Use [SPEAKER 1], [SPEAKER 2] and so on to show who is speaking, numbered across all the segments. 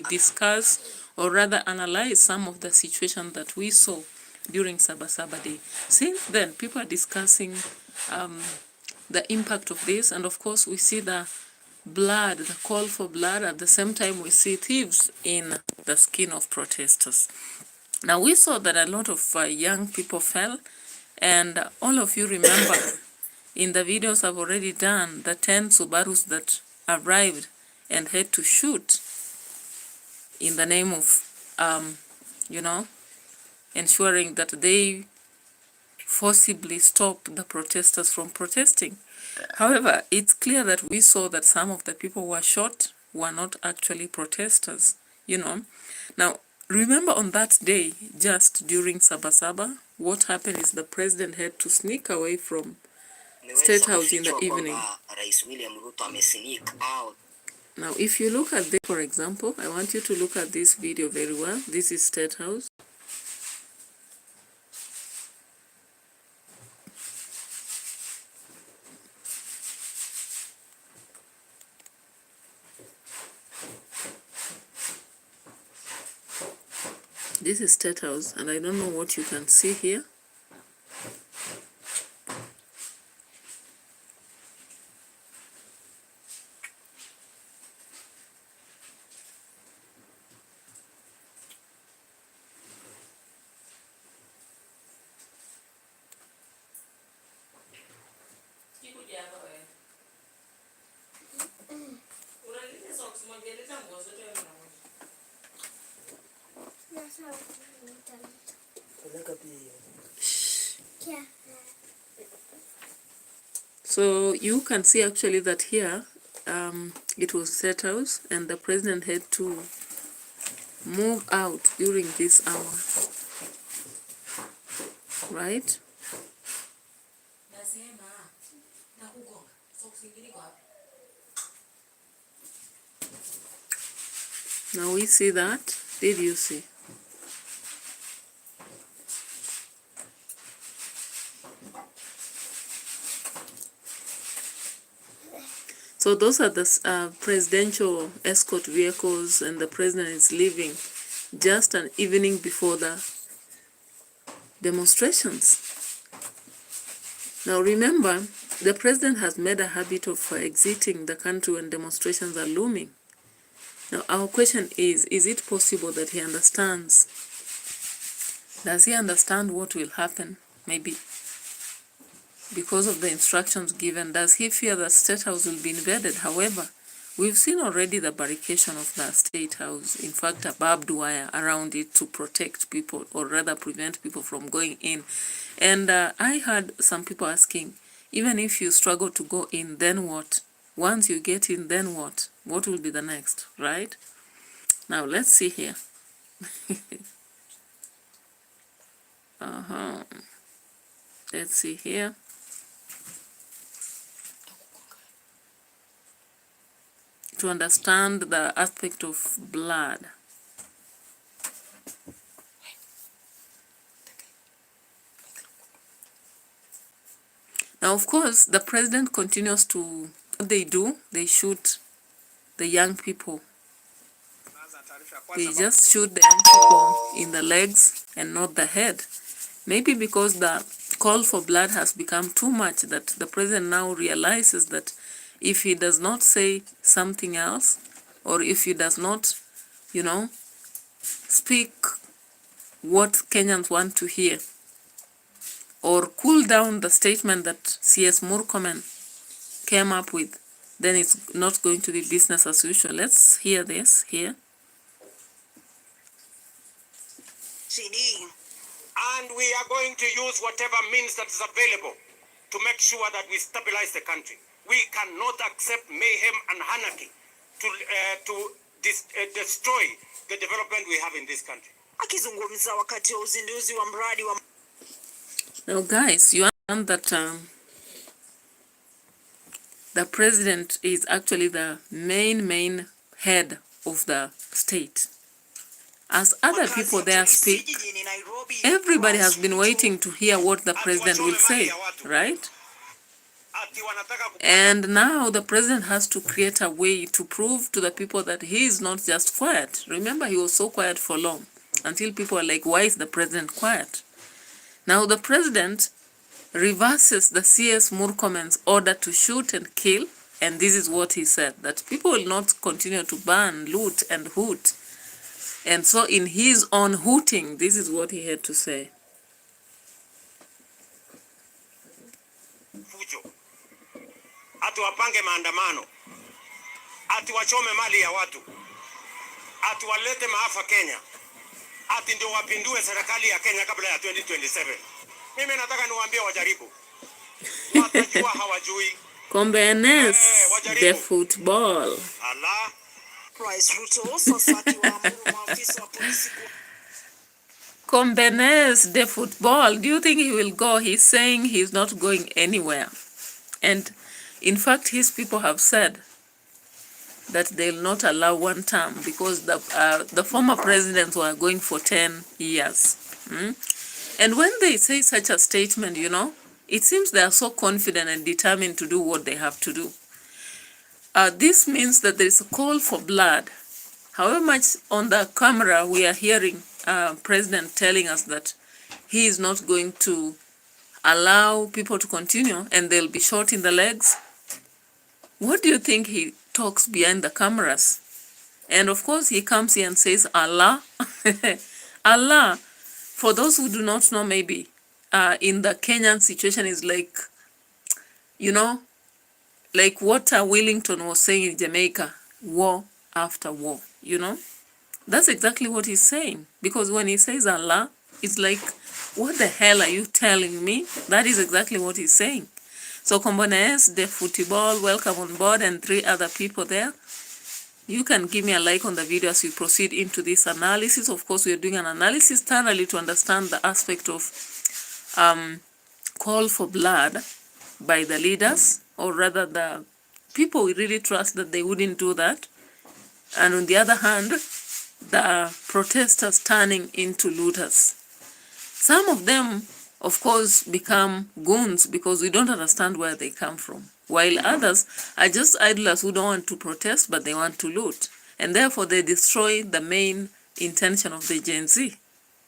[SPEAKER 1] discuss or rather analyze some of the situations that we saw during Sabasaba Day. Since then, people are discussing the impact of this, and of course we see the blood, the call for blood. At the same time, we see thieves in the skin of protesters. Now, we saw that a lot of young people fell, and all of you remember in the videos I've already done, the 10 Subarus that arrived and had to shoot in the name of, ensuring that they forcibly stop the protesters from protesting. However, it's clear that we saw that some of the people who were shot were not actually protesters, Now, remember on that day, just during Sabasaba, what happened is the president had to sneak away from State House in the evening. Now, if you look at this, for example, I want you to look at this video very well. This is State House. This is State House, and I don't know what you can see here. So you can see actually that here it was State House, and the president had to move out during this hour, right? Now we see that. Did you see? So those are the presidential escort vehicles, and the president is leaving just an evening before the demonstrations. Now remember, the president has made a habit of exiting the country when demonstrations are looming. Now our question is it possible that he understands? Does he understand what will happen? Maybe because of the instructions given. Does he fear that State House will be invaded? However, we've seen already the barricade of the State House, in fact a barbed wire around it to protect people, or rather prevent people from going in. And I heard some people asking, even if you struggle to go in, then what? Once you get in, then what? What will be the next, right? Now let's see here. Let's see here. To understand the aspect of blood. Now, of course, the president continues to, what they do, they shoot the young people. They just shoot the young people in the legs and not the head. Maybe because the call for blood has become too much, that the president now realizes that if he does not say something else, or if he does not, speak what Kenyans want to hear, or cool down the statement that CS Murkomen came up with, then it's not going to be business as usual. Let's hear this here.
[SPEAKER 2] And we are going to use whatever means that is available to make sure that we stabilize the country. We cannot accept mayhem and anarchy to destroy the development we have in this country.
[SPEAKER 1] Now guys, you understand that the president is actually the main head of the state. As other people there speak, everybody has been waiting to hear what the president will say, right? And now the president has to create a way to prove to the people that he is not just quiet. Remember, he was so quiet for long until people are like, why is the president quiet? Now the president reverses the CS Murkomen's order to shoot and kill, and this is what he said, that people will not continue to burn, loot, and hoot. And so in his own hooting, this is what he had to say.
[SPEAKER 2] Fujo. Ati wapange maandamano. Ati wachome mali ya watu. Ati walete maafa Kenya. Ati ndio wapindue serikali ya Kenya kabla ya 2027. Mimi nataka niwaambie wajaribu. Watajua hawajui.
[SPEAKER 1] Combenes, the football.
[SPEAKER 2] Allah.
[SPEAKER 3] Rais Ruto sasa akiwaamuru maafisa wa polisi
[SPEAKER 1] Combenes, the football. Do you think he will go? He's saying he's not going anywhere. And in fact, his people have said that they'll not allow one term because the former presidents were going for 10 years. And when they say such a statement, you know, it seems they are so confident and determined to do what they have to do. This means that there is a call for blood. However much on the camera we are hearing President telling us that he is not going to allow people to continue and they'll be shot in the legs. What do you think he talks behind the cameras? And of course he comes here and says Allah. Allah, for those who do not know, maybe in the Kenyan situation is like, you know, like what Wellington was saying in Jamaica, war after war, you know? That's exactly what he's saying. Because when he says Allah, it's like, what the hell are you telling me? That is exactly what he's saying. So Combones, the football, welcome on board, and 3 other people there. You can give me a like on the video as we proceed into this analysis. Of course, we are doing an analysis thoroughly to understand the aspect of call for blood by the leaders, or rather the people we really trust that they wouldn't do that. And on the other hand, the protesters turning into looters. Some of them, of course, become goons because we don't understand where they come from, while others are just idlers who don't want to protest, but they want to loot. And therefore, they destroy the main intention of the Gen Z.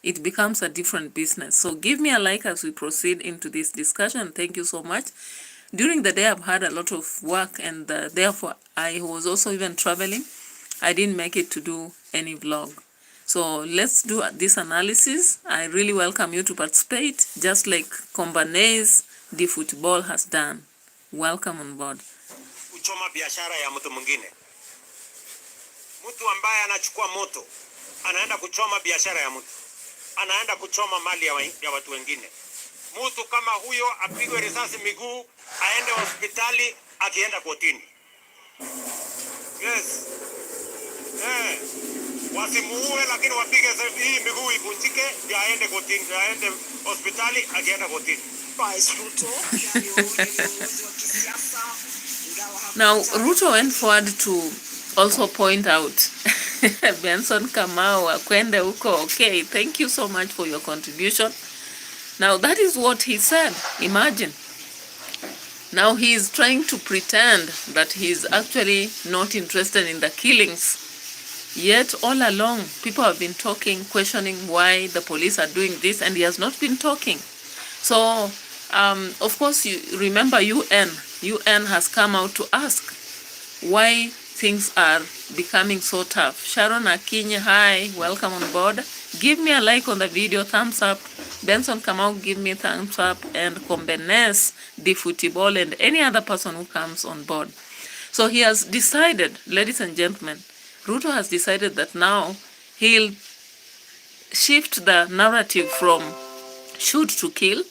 [SPEAKER 1] It becomes a different business. So give me a like as we proceed into this discussion. Thank you so much. During the day, I've had a lot of work, and therefore, I was also even traveling. I didn't make it to do any vlog. So let's do this analysis. I really welcome you to participate, just like Combanese the football has done. Welcome on board.
[SPEAKER 2] Kuchoma biashara ya mtu mwingine. Mtu ambaye anachukua moto, anaenda kuchoma biashara ya mtu. Anaenda kuchoma mali ya watu wengine. Mtu kama huyo apigwe risasi miguu, aende hospitali, akienda kotini. Yes. Wasimuue, lakini wapige hii miguu ivunjike, ndio aende kotini, ndio aende hospitali, akienda kotini.
[SPEAKER 1] Now, Ruto went forward to also point out Benson Kamau akwende huko. Okay, thank you so much for your contribution. Now, that is what he said. Imagine. Now he is trying to pretend that he is actually not interested in the killings. Yet all along, people have been talking, questioning why the police are doing this, and he has not been talking. So, of course, you remember UN has come out to ask why things are becoming so tough. Sharon Akinye, hi, welcome on board. Give me a like on the video, thumbs up. Benson Kamau, give me thumbs up. And Combenes, the football, and any other person who comes on board. So he has decided, ladies and gentlemen, Ruto has decided that now he'll shift the narrative from shoot to kill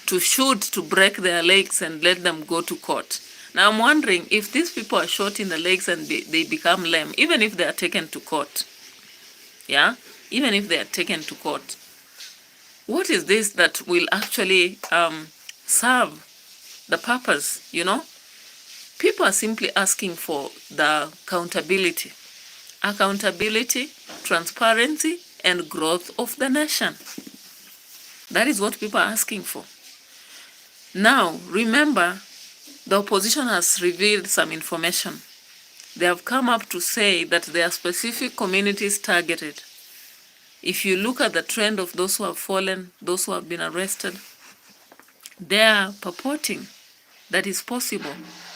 [SPEAKER 1] to shoot to break their legs and let them go to court. Now I'm wondering if these people are shot in the legs and they become lame, even if they are taken to court. Yeah? Even if they are taken to court. What is this that will actually serve the purpose, you know? People are simply asking for the accountability. Accountability, transparency, and growth of the nation. That is what people are asking for. Now, remember, the opposition has revealed some information. They have come up to say that there are specific communities targeted. If you look at the trend of those who have fallen, those who have been arrested, they are purporting that it's possible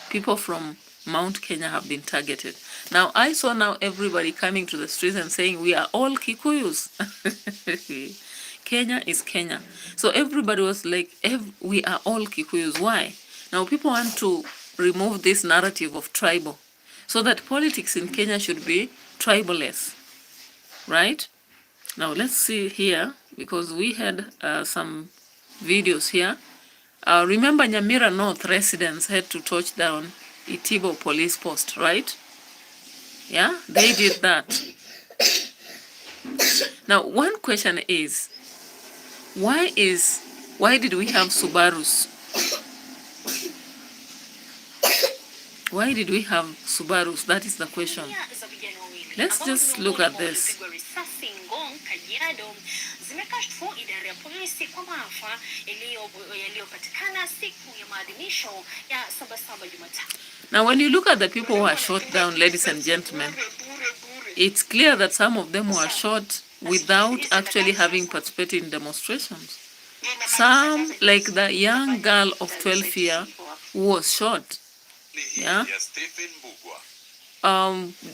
[SPEAKER 1] people from Mount Kenya have been targeted. Now, I saw now everybody coming to the streets and saying, we are all Kikuyus. Kenya is Kenya. So everybody was like, we are all Kikuyus. Why? Now, people want to remove this narrative of tribal, so that politics in Kenya should be tribalist, right? Now, let's see here, because we had some videos here. Remember, Nyamira North residents had to touch down Itibo police post, right? Yeah, they did that. Now, one question is, why did we have Subarus? Why did we have Subarus? That is the question. Let's just look at this.
[SPEAKER 4] Zimekashfu idara ya polisi kwa maafa yaliyopatikana siku ya maadhimisho ya Sabasaba Jumatatu.
[SPEAKER 1] Now, when you look at the people who are shot down, ladies and gentlemen, it's clear that some of them were shot without actually having participated in demonstrations. Some, like the young girl of 12 years who was shot, yeah,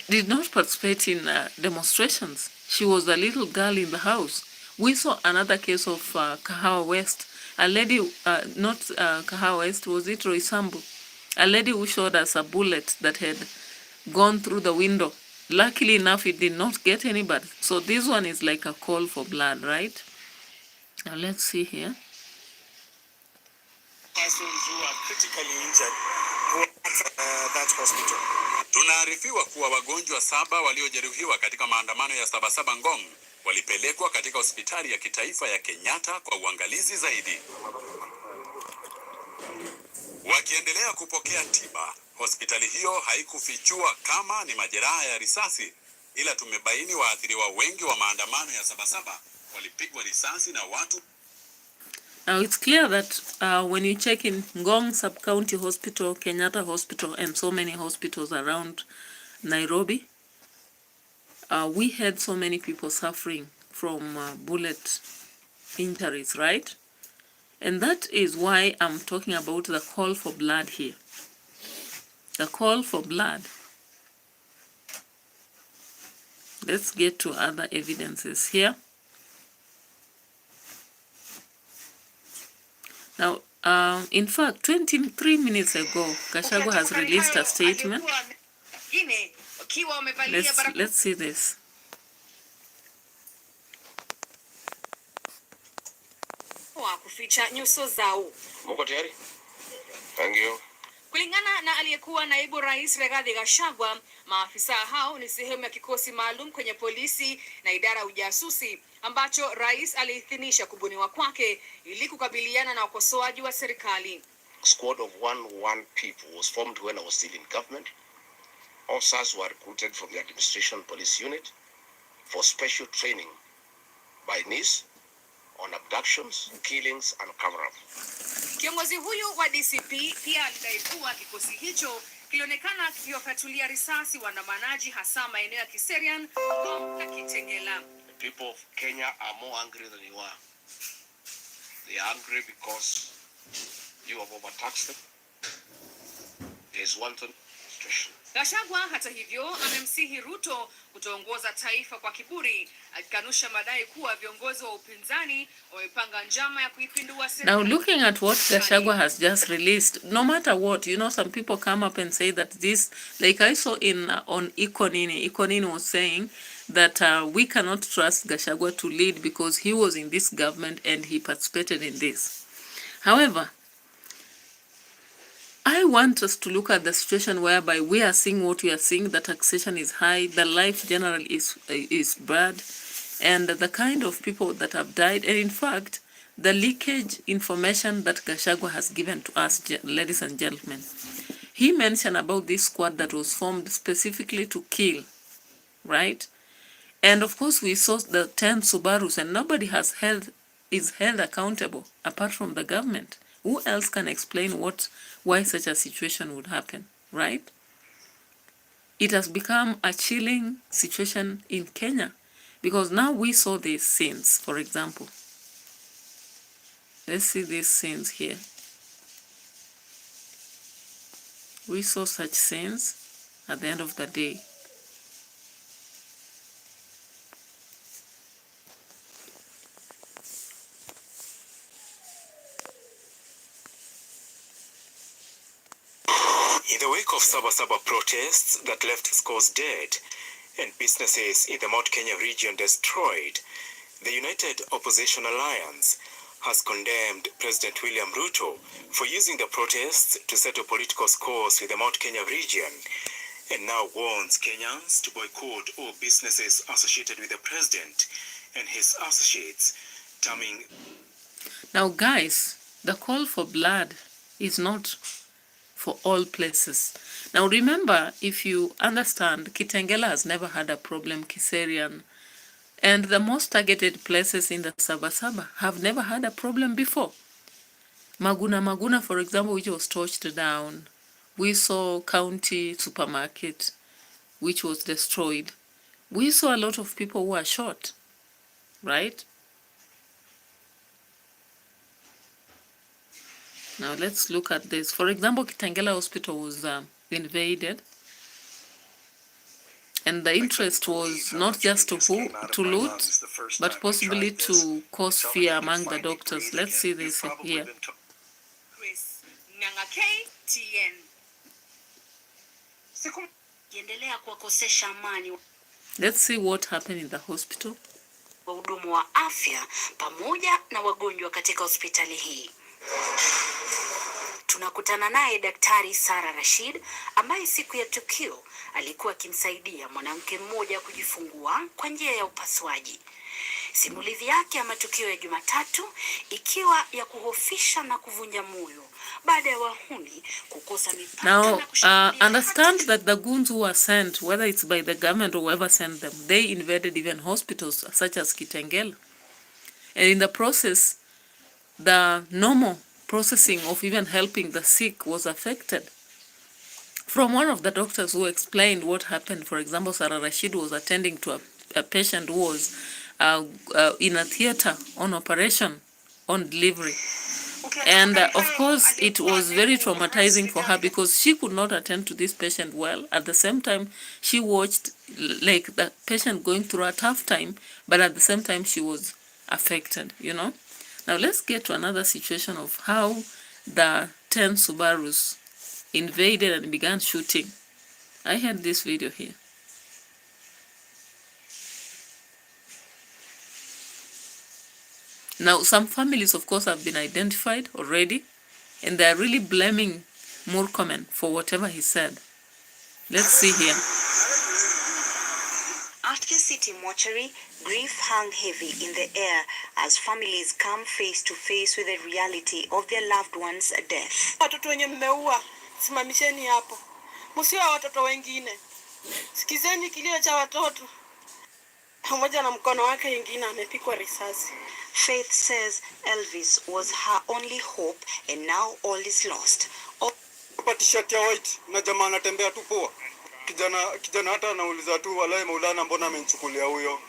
[SPEAKER 1] did not participate in demonstrations. She was a little girl in the house. We saw another case of Kahawa West, a lady, not Kahawa West, was it Roysambu? A lady who showed us a bullet that had gone through the window. Luckily enough, it did not get anybody. So this one is like a call for blood, right? Now let's see here.
[SPEAKER 2] Persons who are critically injured who are at that hospital.
[SPEAKER 5] Tunaarifiwa kuwa wagonjwa 7 waliojeruhiwa katika maandamano ya Sabasaba Ngong walipelekwa katika hospitali ya kitaifa ya Kenyatta kwa uangalizi zaidi. Wakiendelea kupokea tiba, hospitali hiyo haikufichua kama ni majeraha ya risasi, ila tumebaini waathiriwa wengi wa maandamano ya Sabasaba walipigwa risasi na watu.
[SPEAKER 1] Now it's clear that when you check in Ngong Sub-County Hospital, Kenyatta Hospital, and so many hospitals around Nairobi, we had so many people suffering from bullet injuries, right? And that is why I'm talking about the call for blood here. The call for blood. Let's get to other evidences here. Now, in fact, 23 minutes ago, Gachagua has released a statement. Let's see this.
[SPEAKER 4] Kuficha nyuso zao.
[SPEAKER 2] Mko tayari? Thank you.
[SPEAKER 4] Kulingana na aliyekuwa naibu rais Rigathi Gachagua, maafisa hao ni sehemu ya kikosi maalum kwenye polisi na idara ya ujasusi ambacho rais aliidhinisha kubuniwa kwake ili kukabiliana na wakosoaji wa serikali.
[SPEAKER 6] Squad of 101 people was formed when I was still in government. Officers were recruited from the administration police unit for special training by NIS on abductions, killings and cover-up.
[SPEAKER 4] Kiongozi huyu wa DCP pia alidai kuwa kikosi hicho kilionekana kikiwafyatulia risasi waandamanaji hasa maeneo ya Kiserian na Kitengela.
[SPEAKER 6] The people of Kenya are more angry than you are. They are angry because you have overtaxed them. There is wanton demonstration.
[SPEAKER 4] Gachagua hata hivyo amemsihi Ruto kutoongoza taifa kwa kiburi, akikanusha madai kuwa viongozi wa upinzani wamepanga njama ya kuipindua serikali.
[SPEAKER 1] Now looking at what Gachagua has just released, no matter what, you know, some people come up and say that this, like I saw in on Ikonini was saying that we cannot trust Gachagua to lead because he was in this government and he participated in this. However, I want us to look at the situation whereby we are seeing what we are seeing, the taxation is high, the life generally is bad, and the kind of people that have died, and in fact, the leakage information that Gachagua has given to us, ladies and gentlemen. He mentioned about this squad that was formed specifically to kill, right? And of course, we saw the 10 Subarus, and nobody is held accountable apart from the government. Who else can explain why such a situation would happen, right? It has become a chilling situation in Kenya because now we saw these scenes, for example. Let's see these scenes here. We saw such scenes at the end of the day.
[SPEAKER 2] In the wake of Sabasaba protests that left scores dead and businesses in the Mount Kenya region destroyed, the United Opposition Alliance has condemned President William Ruto for using the protests to settle political scores with the Mount Kenya region, and now warns Kenyans to boycott all businesses associated with the president and his associates, terming...
[SPEAKER 1] Now guys, the call for blood is not for all places. Now remember, if you understand, Kitengela has never had a problem, Kiserian, and the most targeted places in the Sabasaba have never had a problem before. Maguna, for example, which was torched down. We saw County Supermarket, which was destroyed. We saw a lot of people who were shot, right? Now let's look at this. For example, Kitengela Hospital was invaded. And the interest was not just to loot, but possibly to cause fear among the doctors. Let's see this here. Let's see what happened in the hospital.
[SPEAKER 7] Wahudumu wa afya pamoja na wagonjwa katika hospitali hii. Tunakutana naye Daktari Sara Rashid ambaye siku ya tukio alikuwa akimsaidia mwanamke mmoja kujifungua kwa njia ya upasuaji. Simulizi yake ya matukio ya Jumatatu ikiwa ya kuhofisha na kuvunja moyo baada ya wahuni kukosa mipaka.
[SPEAKER 1] Now, understand that the goons who were sent, whether it's by the government or whoever sent them, they invaded even hospitals such as Kitengela. And in the process, the normal processing of even helping the sick was affected. From one of the doctors who explained what happened, for example, Sarah Rashid was attending to a patient who was in a theater on operation, on delivery. And of course, it was very traumatizing for her because she could not attend to this patient well. At the same time, she watched like the patient going through a tough time, but at the same time, she was affected, you know. Now let's get to another situation of how the 10 Subarus invaded and began shooting. I had this video here. Now some families, of course, have been identified already, and they are really blaming Murkomen for whatever he said. Let's see here.
[SPEAKER 7] At the city mortuary, grief hung heavy in the air as families come face to face with the reality of their loved one's death.
[SPEAKER 3] Watoto wenye mmeua, simamisheni hapo. Msiwe watoto wengine. Sikizeni kilio cha watoto. Pamoja na mkono wake mwingine amepigwa risasi.
[SPEAKER 7] Faith says Elvis was her only hope and now all is lost.
[SPEAKER 8] Kwa t-shirt ya white na jamaa anatembea tu poa. Kijana hata anauliza tu walai Maulana mbona amenichukulia huyo.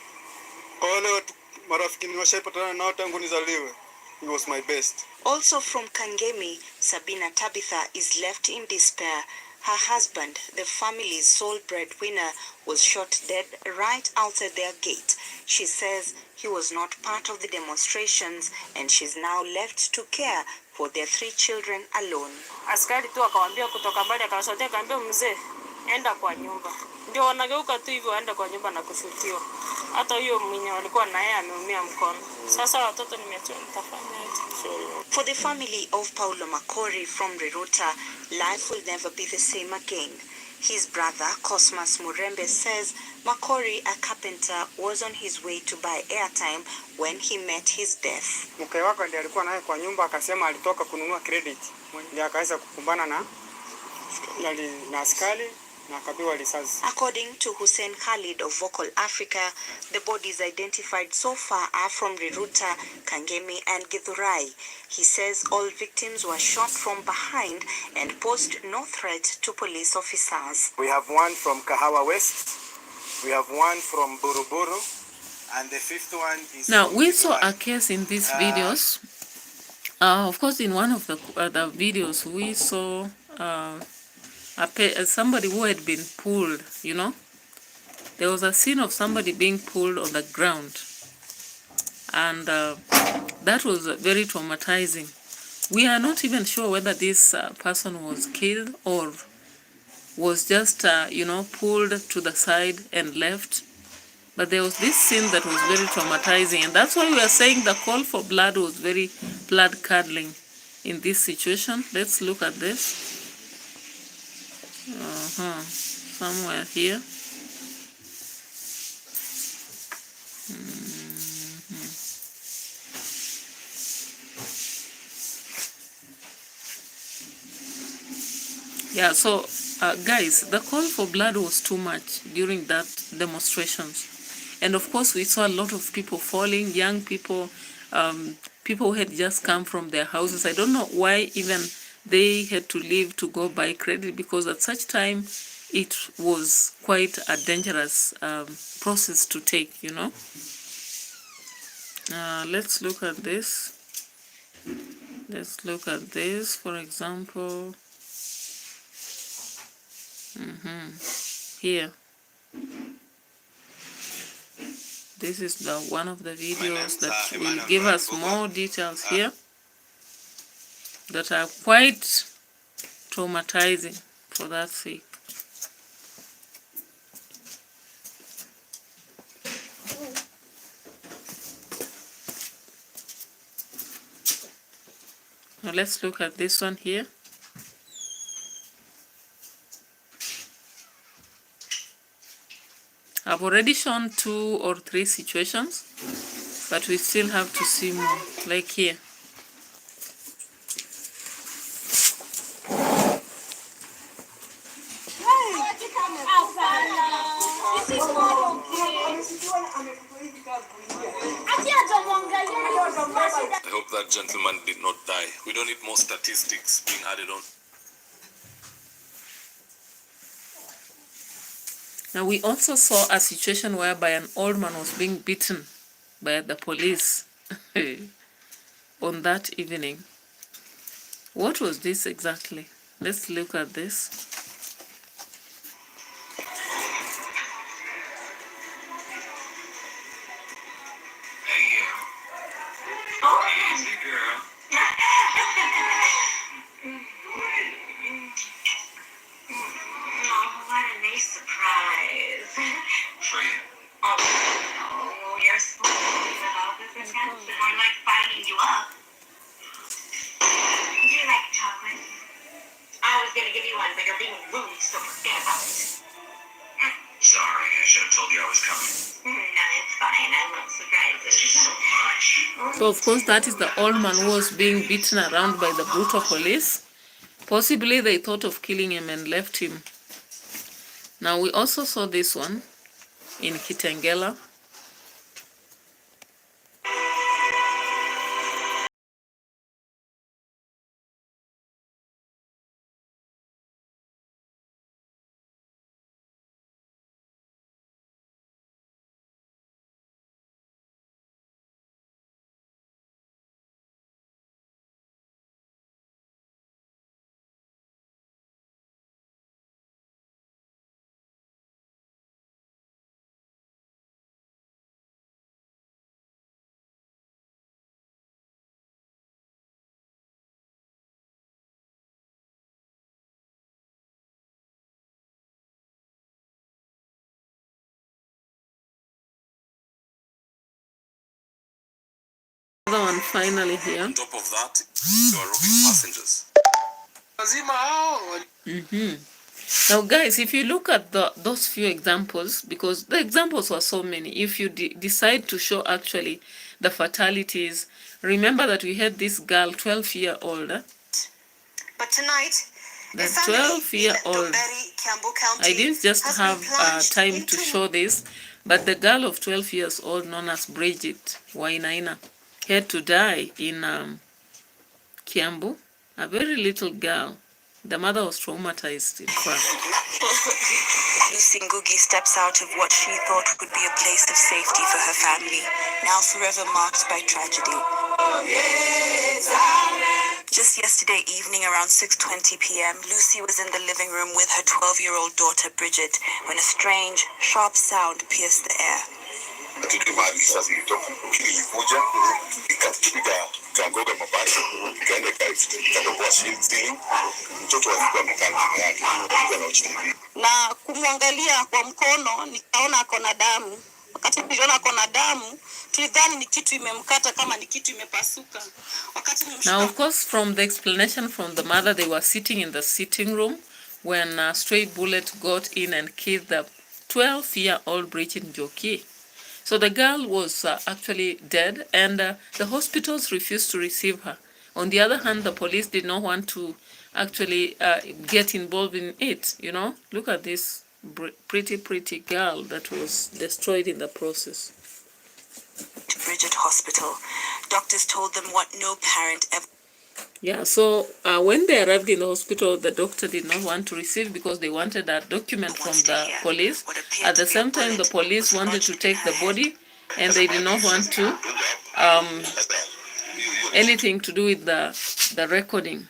[SPEAKER 8] Kwa wale marafiki nimeshaipatana nao tangu nizaliwe. He was my best.
[SPEAKER 7] Also from Kangemi, Sabina Tabitha is left in despair. Her husband, the family's sole breadwinner, was shot dead right outside their gate. She says he was not part of the demonstrations and she's now left to care for their 3 children alone.
[SPEAKER 3] Askari tu akawaambia kutoka mbali akawasotea akaambia mzee enda kwa nyumba. Ndio wanageuka tu hivyo aenda kwa nyumba na kushutiwa. Hata huyo mwenye walikuwa naye ameumia mkono. Sasa watoto nimeacha nitafanyaje?
[SPEAKER 7] For the family of Paulo Makori from Riruta, life will never be the same again. His brother, Cosmas Murembe, says Makori, a carpenter, was on his way to buy airtime when he met his death.
[SPEAKER 9] Mke wake ndiye alikuwa naye kwa nyumba akasema alitoka kununua credit. Ndiye akaweza kukumbana na askari na akabiwa risasi.
[SPEAKER 7] According to Hussein Khalid of Vocal Africa, the bodies identified so far are from Riruta, Kangemi and Githurai. He says all victims were shot from behind and posed no threat to police officers.
[SPEAKER 10] We have one from Kahawa West, we have one from Buruburu, and the fifth one is
[SPEAKER 1] now
[SPEAKER 10] from
[SPEAKER 1] we saw
[SPEAKER 10] Githurai.
[SPEAKER 1] a case in these videos. Of course, in one of the videos, we saw somebody who had been pulled, you know. There was a scene of somebody being pulled on the ground. And that was very traumatizing. We are not even sure whether this person was killed or was just, you know, pulled to the side and left. But there was this scene that was very traumatizing. And that's why we are saying the call for blood was very blood-curdling in this situation. Let's look at this. Somewhere here. Yeah, so guys, the call for blood was too much during that demonstrations. And of course, we saw a lot of people falling, young people, people who had just come from their houses. I don't know why even they had to leave to go buy credit, because at such time, it was quite a dangerous process to take, you know. Let's look at this. Let's look at this, for example. Here. This is the one of the videos that will give us more details here that are quite traumatizing for that sake. Now let's look at this one here. I've already shown 2 or 3 situations, but we still have to see more, like here.
[SPEAKER 5] I hope that gentleman did not die. We don't need more statistics being added on.
[SPEAKER 1] Now, we also saw a situation whereby an old man was being beaten by the police on that evening. What was this exactly? Let's look at this. So of course that is the old man who was being beaten around by the brutal police. Possibly they thought of killing him and left him. Now we also saw this one in Kitengela. Another one finally here.
[SPEAKER 5] On top of that, you are robbing passengers.
[SPEAKER 1] Now guys, if you look at those few examples, because the examples were so many, if you decide to show actually the fatalities, remember that we had this girl, 12-year-old.
[SPEAKER 7] But tonight,
[SPEAKER 1] The 12-year-old, I didn't just have time to show this, but the girl of 12 years old known as Bridget Wainaina had to die in Kiambu, a very little girl. The mother was traumatized, in fact.
[SPEAKER 7] Lucy Ngugi steps out of what she thought would be a place of safety for her family, now forever marked by tragedy. Just yesterday evening around 6:20 p.m., Lucy was in the living room with her 12-year-old daughter Bridget when a strange, sharp sound pierced the air. Na kumwangalia kwa mkono nikaona akona damu. Wakati niliona akona damu, tulidhani ni kitu imemkata kama ni kitu imepasuka.
[SPEAKER 1] Now, of course, from the explanation from the mother, they were sitting in the sitting room when a stray bullet got in and killed the 12-year-old Bridget Njoki. So the girl was actually dead, and the hospitals refused to receive her. On the other hand, the police did not want to actually get involved in it, you know. Look at this pretty girl that was destroyed in the process.
[SPEAKER 7] To Bridget Hospital, doctors told them what no parent ever...
[SPEAKER 1] Yeah, so when they arrived in the hospital, the doctor did not want to receive because they wanted that document from the police. At the same time, the police wanted to take the body, and they did not want to anything to do with the recording.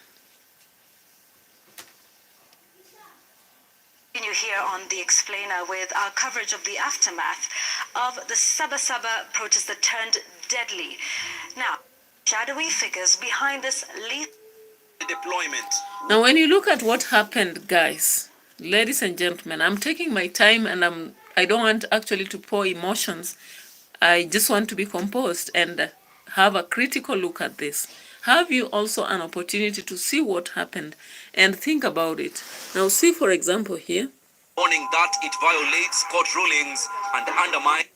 [SPEAKER 7] You here on The Explainer with our coverage of the aftermath of the Sabasaba protest that turned deadly. Now, shadowy figures behind this lethal
[SPEAKER 2] deployment.
[SPEAKER 1] Now, when you look at what happened, guys, ladies and gentlemen, I'm taking my time, and I don't want actually to pour emotions. I just want to be composed and have a critical look at this. Have you also an opportunity to see what happened and think about it? Now, see, for example, here.
[SPEAKER 2] Warning that it violates court rulings and undermines.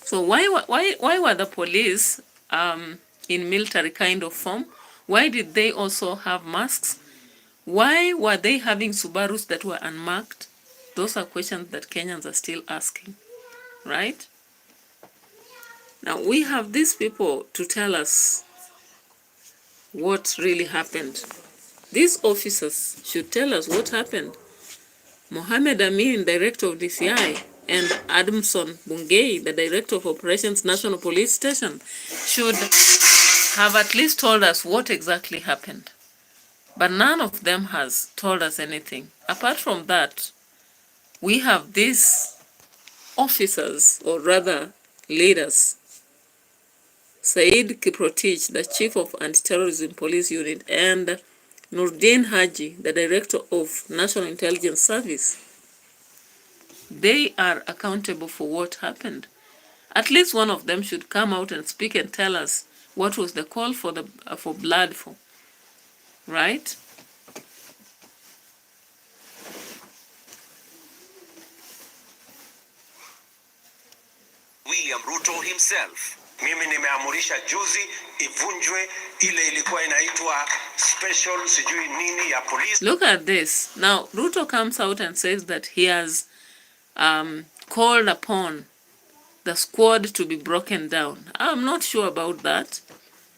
[SPEAKER 1] So why were the police in military kind of form? Why did they also have masks? Why were they having Subarus that were unmarked? Those are questions that Kenyans are still asking, right? Now, we have these people to tell us what really happened. These officers should tell us what happened. Mohammed Amin, Director of DCI, and Adamson Bungei, the Director of Operations National Police Station, should have at least told us what exactly happened. But none of them has told us anything. Apart from that, we have these officers, or rather leaders, Said Kiprotich, the Chief of Anti-Terrorism Police Unit, and Nurdin Haji, the Director of National Intelligence Service. They are accountable for what happened. At least one of them should come out and speak and tell us what was the call for blood for, right?
[SPEAKER 2] William Ruto himself. Mimi nimeamurisha juzi ivunjwe ile ilikuwa inaitwa special sijui nini ya police.
[SPEAKER 1] Look at this. Now, Ruto comes out and says that he has called upon the squad to be broken down. I'm not sure about that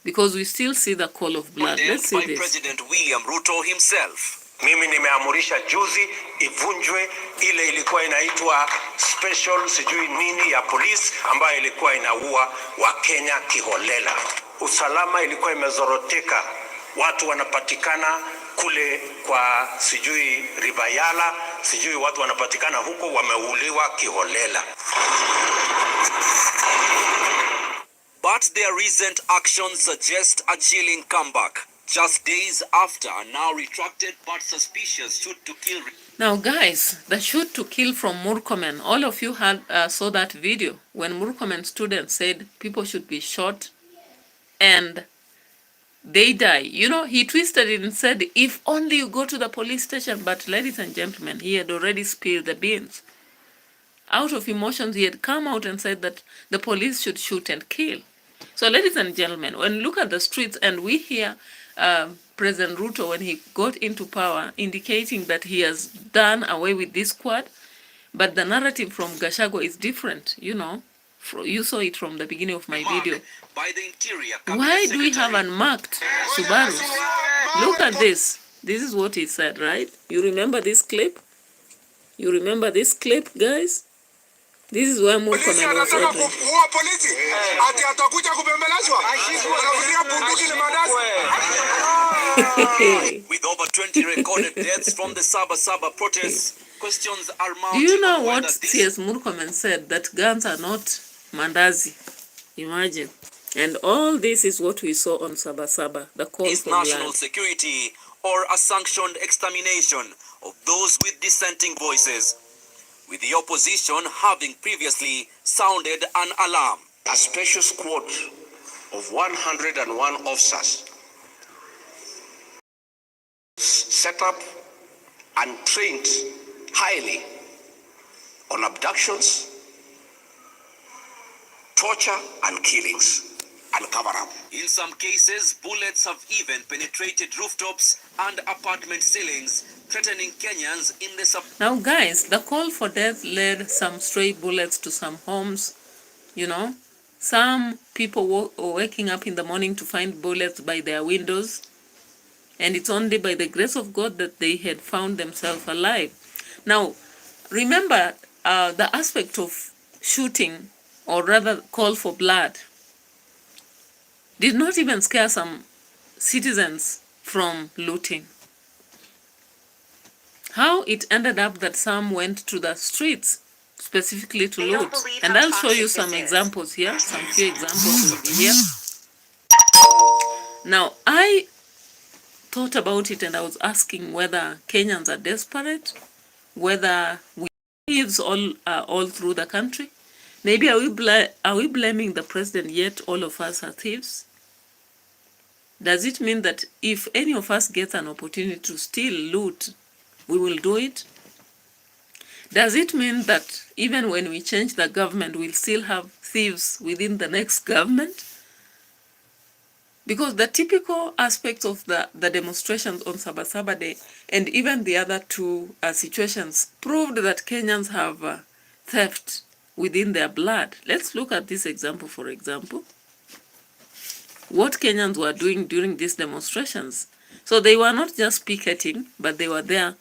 [SPEAKER 1] because we still see the call of blood. Let's see this.
[SPEAKER 2] President William Ruto himself. Mimi nimeamurisha juzi ivunjwe ile ilikuwa inaitwa special sijui nini ya police ambayo ilikuwa inaua wa Kenya kiholela. Usalama ilikuwa imezoroteka. Watu wanapatikana kule kwa sijui Ribayala, sijui watu wanapatikana huko wameuliwa kiholela. But their recent actions suggest a chilling comeback. Just days after a now retracted but suspicious shoot to kill.
[SPEAKER 1] Now, guys, the shoot to kill from Murkomen, all of you had saw that video when Murkomen students said people should be shot and they die. You know, he twisted it and said, if only you go to the police station. But ladies and gentlemen, he had already spilled the beans. out of emotions, he had come out and said that the police should shoot and kill. So, ladies and gentlemen, when we look at the streets and we hear President Ruto, when he got into power, indicating that he has done away with this squad, but the narrative from Gachagua is different, you know. You saw it from the beginning of my video. Why do we have unmarked Subarus? Look at this. This is what he said, right? You remember this clip? You remember this clip, guys? This is where Murkomen was ordering.
[SPEAKER 11] With over 20 recorded deaths from the Saba protests, questions are mounting.
[SPEAKER 1] Do you know what CS Murkomen said? That guns are not mandazi. Imagine. And all this is what we saw on Saba, the call
[SPEAKER 11] is
[SPEAKER 1] for
[SPEAKER 11] national
[SPEAKER 1] land.
[SPEAKER 11] Security or a sanctioned extermination of those with dissenting voices, with the opposition having previously sounded an alarm.
[SPEAKER 6] A special squad of 101 officers set up and trained highly on abductions, torture and killings and cover-up.
[SPEAKER 11] In some cases, bullets have even penetrated rooftops and apartment ceilings, threatening Kenyans in the
[SPEAKER 1] Now guys, the call for death led some stray bullets to some homes, you know. Some people were waking up in the morning to find bullets by their windows, and it's only by the grace of God that they had found themselves alive. Now, remember the aspect of shooting, or rather call for blood, did not even scare some citizens from looting. How it ended up that some went to the streets specifically to loot. And I'll show you some examples here, some few examples will be here. Now, I thought about it and I was asking whether Kenyans are desperate, whether we thieves all through the country. Maybe are we blaming the president, yet all of us are thieves? Does it mean that if any of us gets an opportunity to steal, loot, we will do it? Does it mean that even when we change the government, we'll still have thieves within the next government? Because the typical aspects of the demonstrations on Sabasaba Day and even the other two situations proved that Kenyans have theft within their blood. Let's look at this example, for example. What Kenyans were doing during these demonstrations. So they were not just picketing, but they were there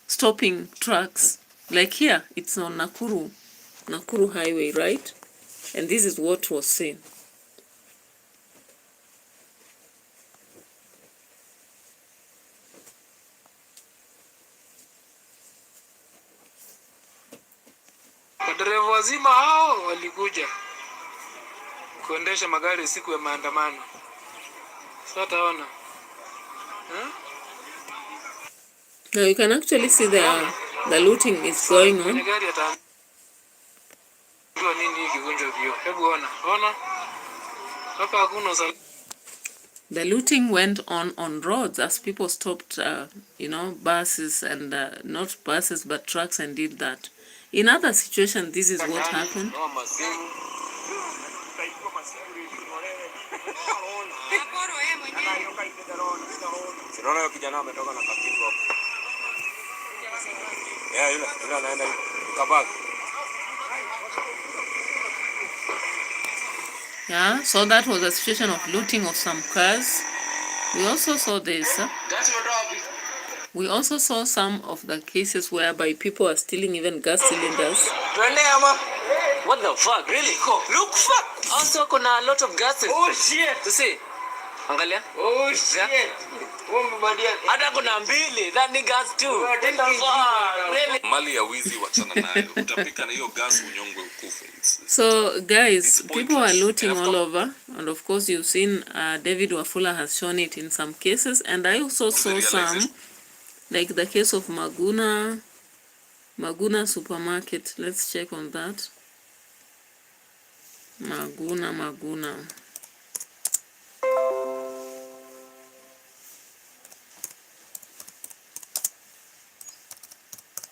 [SPEAKER 1] stopping trucks. Like here, it's on Nakuru Highway, right? And this is what was seen.
[SPEAKER 9] Madereva wazima hao walikuja kuendesha magari siku ya maandamano. Sasa taona.
[SPEAKER 1] Now you can actually see the looting is going on. The looting went on roads as people stopped, buses and not buses but trucks and did that. In other situations, this is what happened. Yeah, so that was a situation of looting of some cars. We also saw this. We also saw some of the cases whereby people are stealing even gas cylinders.
[SPEAKER 11] What the fuck? Really? Look, fuck! Also, kuna a lot of gases. Oh shit! To see? Angalia? Oh shit! Hata kuna mbili, that ni gas too. Really?
[SPEAKER 5] Mali ya wizi wachana nayo. Utapika na hiyo gas unyongwe ukufe.
[SPEAKER 1] So guys, people are looting all over, and of course you've seen David Wafula has shown it in some cases, and I also saw some, like the case of Maguna Supermarket. Let's check on that. Maguna.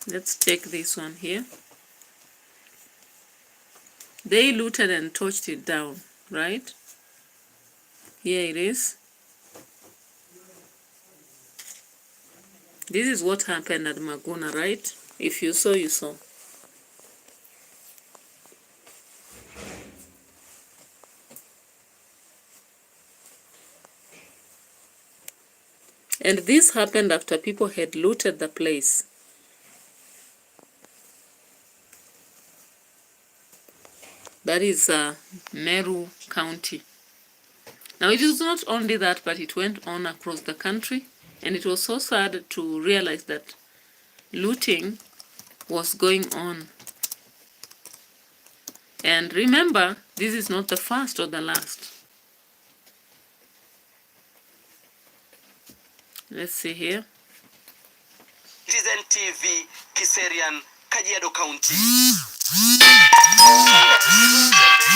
[SPEAKER 1] Let's check this one here. They looted and torched it down, right? Here it is. This is what happened at Maguna, right? If you saw, you saw. And this happened after people had looted the place. That is Meru County. Now, it is not only that, but it went on across the country. And it was so sad to realize that looting was going on. And remember, this is not the first or the last. Let's see here.
[SPEAKER 12] Citizen TV, Kiserian, Kajiado County.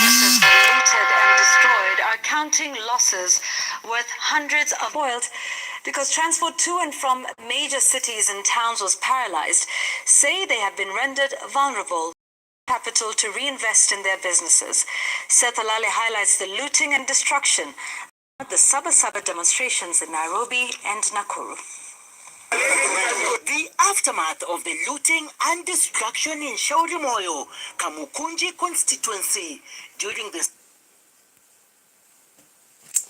[SPEAKER 7] Businesses looted and destroyed are counting losses worth hundreds of spoiled because transport to and from major cities and towns was paralyzed, say they have been rendered vulnerable capital to reinvest in their businesses. Seth Alale highlights the looting and destruction at the Sabasaba demonstrations in Nairobi and Nakuru.
[SPEAKER 12] The aftermath of the looting and destruction in Shauri Moyo, Kamukunji constituency during the